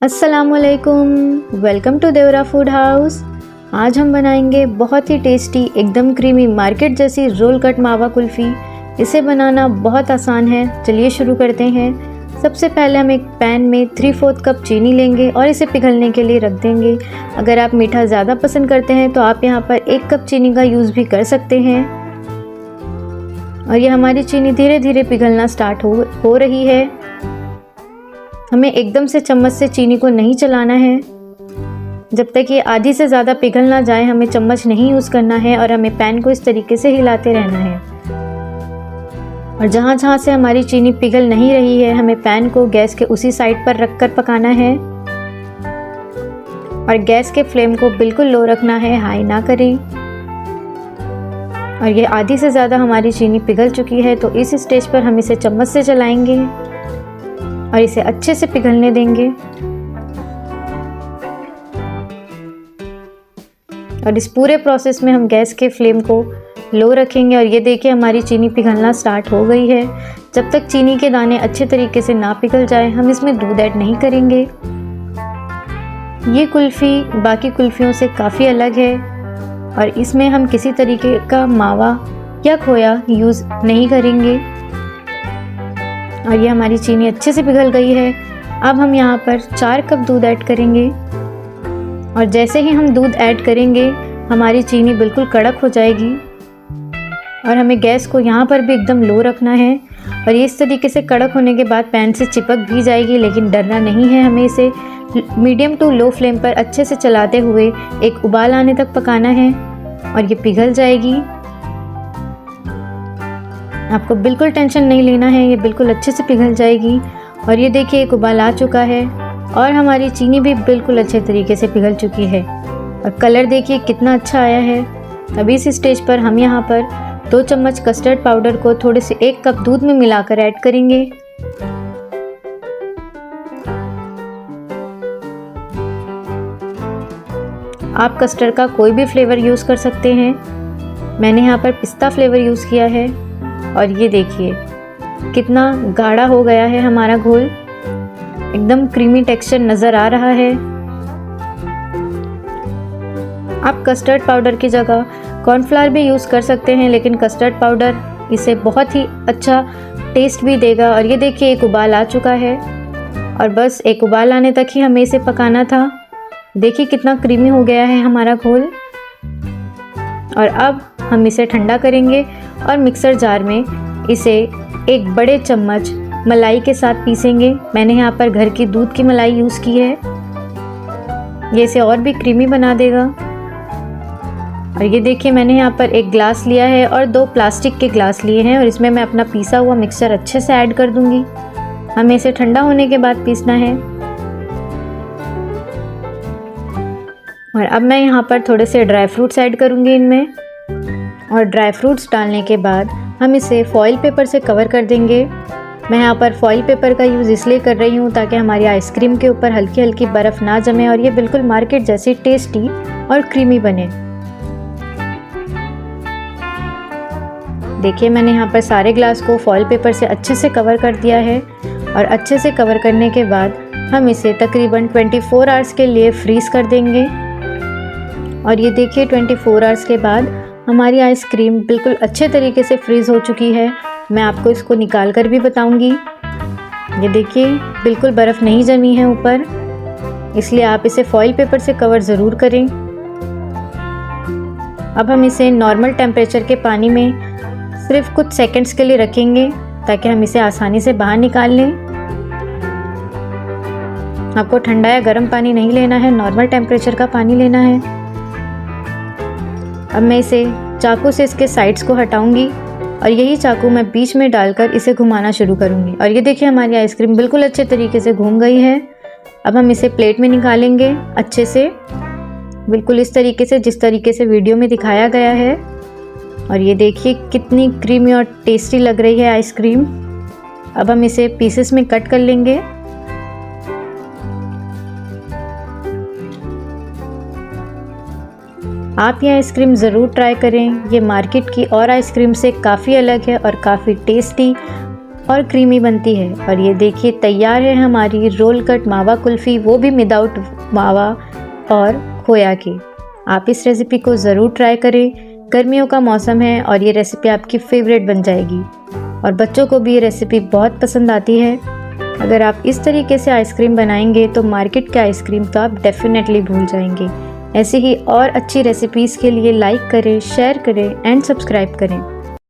अस्सलामुअलैकुम, welcome to Devra food house. आज हम बनाएंगे बहुत ही टेस्टी एकदम क्रीमी मार्केट जैसी रोल कट मावा कुल्फ़ी। इसे बनाना बहुत आसान है, चलिए शुरू करते हैं। सबसे पहले हम एक पैन में 3/4 कप चीनी लेंगे और इसे पिघलने के लिए रख देंगे। अगर आप मीठा ज़्यादा पसंद करते हैं तो आप यहाँ पर 1 कप चीनी का यूज़ भी कर सकते हैं। और ये हमारी चीनी धीरे धीरे पिघलना स्टार्ट हो रही है। हमें एकदम से चम्मच से चीनी को नहीं चलाना है। जब तक ये आधी से ज़्यादा पिघल ना जाए हमें चम्मच नहीं यूज़ करना है और हमें पैन को इस तरीके से हिलाते रहना है। और जहाँ जहाँ से हमारी चीनी पिघल नहीं रही है हमें पैन को गैस के उसी साइड पर रख कर पकाना है। और गैस के फ्लेम को बिल्कुल लो रखना है, हाई ना करें। और ये आधी से ज़्यादा हमारी चीनी पिघल चुकी है तो इस स्टेज पर हम इसे चम्मच से चलाएंगे और इसे अच्छे से पिघलने देंगे। और इस पूरे प्रोसेस में हम गैस के फ्लेम को लो रखेंगे। और ये देखिए हमारी चीनी पिघलना स्टार्ट हो गई है। जब तक चीनी के दाने अच्छे तरीके से ना पिघल जाए हम इसमें दूध ऐड नहीं करेंगे। ये कुल्फ़ी बाकी कुल्फ़ियों से काफ़ी अलग है और इसमें हम किसी तरीके का मावा या खोया यूज़ नहीं करेंगे। और ये हमारी चीनी अच्छे से पिघल गई है। अब हम यहाँ पर 4 कप दूध ऐड करेंगे। और जैसे ही हम दूध ऐड करेंगे हमारी चीनी बिल्कुल कड़क हो जाएगी। और हमें गैस को यहाँ पर भी एकदम लो रखना है। और ये इस तरीके से कड़क होने के बाद पैन से चिपक भी जाएगी, लेकिन डरना नहीं है। हमें इसे मीडियम टू लो फ्लेम पर अच्छे से चलाते हुए एक उबाल आने तक पकाना है और ये पिघल जाएगी। आपको बिल्कुल टेंशन नहीं लेना है, ये बिल्कुल अच्छे से पिघल जाएगी। और ये देखिए एक उबाल आ चुका है और हमारी चीनी भी बिल्कुल अच्छे तरीके से पिघल चुकी है। और कलर देखिए कितना अच्छा आया है। अभी इस स्टेज पर हम यहाँ पर 2 चम्मच कस्टर्ड पाउडर को थोड़े से 1 कप दूध में मिलाकर ऐड करेंगे। आप कस्टर्ड का कोई भी फ्लेवर यूज़ कर सकते हैं। मैंने यहाँ पर पिस्ता फ्लेवर यूज़ किया है। और ये देखिए कितना गाढ़ा हो गया है हमारा घोल, एकदम क्रीमी टेक्सचर नज़र आ रहा है। आप कस्टर्ड पाउडर की जगह कॉर्नफ्लावर भी यूज़ कर सकते हैं, लेकिन कस्टर्ड पाउडर इसे बहुत ही अच्छा टेस्ट भी देगा। और ये देखिए एक उबाल आ चुका है और बस एक उबाल आने तक ही हमें इसे पकाना था। देखिए कितना क्रीमी हो गया है हमारा घोल। और अब हम इसे ठंडा करेंगे और मिक्सर जार में इसे एक बड़े चम्मच मलाई के साथ पीसेंगे। मैंने यहाँ पर घर की दूध की मलाई यूज़ की है, ये इसे और भी क्रीमी बना देगा। और ये देखिए मैंने यहाँ पर 1 ग्लास लिया है और 2 प्लास्टिक के ग्लास लिए हैं और इसमें मैं अपना पीसा हुआ मिक्सचर अच्छे से ऐड कर दूँगी। हमें इसे ठंडा होने के बाद पीसना है। और अब मैं यहाँ पर थोड़े से ड्राई फ्रूट्स ऐड करूँगी इनमें। और ड्राई फ्रूट्स डालने के बाद हम इसे फॉइल पेपर से कवर कर देंगे। मैं यहाँ पर फॉइल पेपर का यूज़ इसलिए कर रही हूँ ताकि हमारी आइसक्रीम के ऊपर हल्की हल्की बर्फ़ ना जमे और ये बिल्कुल मार्केट जैसी टेस्टी और क्रीमी बने। देखिए मैंने यहाँ पर सारे ग्लास को फॉइल पेपर से अच्छे से कवर कर दिया है। और अच्छे से कवर करने के बाद हम इसे तकरीबन 24 आवर्स के लिए फ्रीज़ कर देंगे। और ये देखिए 24 आवर्स के बाद हमारी आइसक्रीम बिल्कुल अच्छे तरीके से फ्रीज़ हो चुकी है। मैं आपको इसको निकाल कर भी बताऊंगी। ये देखिए बिल्कुल बर्फ़ नहीं जमी है ऊपर, इसलिए आप इसे फॉइल पेपर से कवर ज़रूर करें। अब हम इसे नॉर्मल टेम्परेचर के पानी में सिर्फ कुछ सेकंड्स के लिए रखेंगे ताकि हम इसे आसानी से बाहर निकाल लें। आपको ठंडा या गर्म पानी नहीं लेना है, नॉर्मल टेम्परेचर का पानी लेना है। अब मैं इसे चाकू से इसके साइड्स को हटाऊंगी और यही चाकू मैं बीच में डालकर इसे घुमाना शुरू करूंगी। और ये देखिए हमारी आइसक्रीम बिल्कुल अच्छे तरीके से घूम गई है। अब हम इसे प्लेट में निकालेंगे अच्छे से, बिल्कुल इस तरीके से जिस तरीके से वीडियो में दिखाया गया है। और ये देखिए कितनी क्रीमी और टेस्टी लग रही है आइसक्रीम। अब हम इसे पीसेस में कट कर लेंगे। आप ये आइसक्रीम ज़रूर ट्राई करें, ये मार्केट की और आइसक्रीम से काफ़ी अलग है और काफ़ी टेस्टी और क्रीमी बनती है। और ये देखिए तैयार है हमारी रोल कट मावा कुल्फ़ी, वो भी विदाउट मावा और खोया के। आप इस रेसिपी को ज़रूर ट्राई करें। गर्मियों का मौसम है और ये रेसिपी आपकी फेवरेट बन जाएगी और बच्चों को भी ये रेसिपी बहुत पसंद आती है। अगर आप इस तरीके से आइसक्रीम बनाएंगे तो मार्केट के आइसक्रीम तो आप डेफिनेटली भूल जाएंगे। ऐसी ही और अच्छी रेसिपीज़ के लिए लाइक करें, शेयर करें एंड सब्सक्राइब करें।